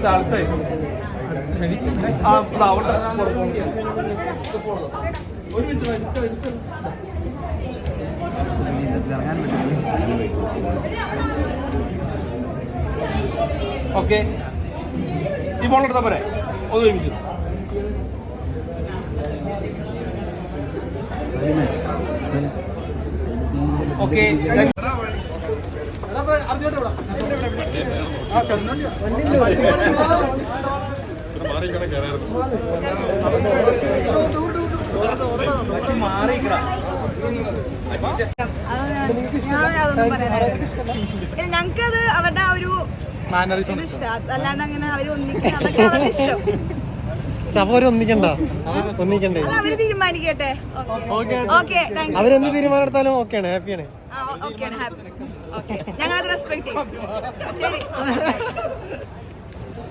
താഴത്തെ ഒരു minute okay ഈ ബോൾ എടുത്താൽ പോരെ ഒന്ന് ഒരുമിച്ച് ഓക്കെ ഞങ്ങൾക്കത് അവരുടെ ആ ഒരു ഇഷ്ടം, അല്ലാണ്ട് അങ്ങനെ അവര് ഒന്നിക്കണം അതൊക്കെ അവരുടെ ഇഷ്ടം. ഒന്നിക്കണ്ടേ അവര് തീരുമാനിക്കട്ടെ. അവരെന്ത് തീരുമാനം എടുത്താലും ഓക്കെയാണ്, ഹാപ്പിയാണ്. ഞങ്ങളത് റെസ്പെക്ട് ചെയ്യും. ശരി.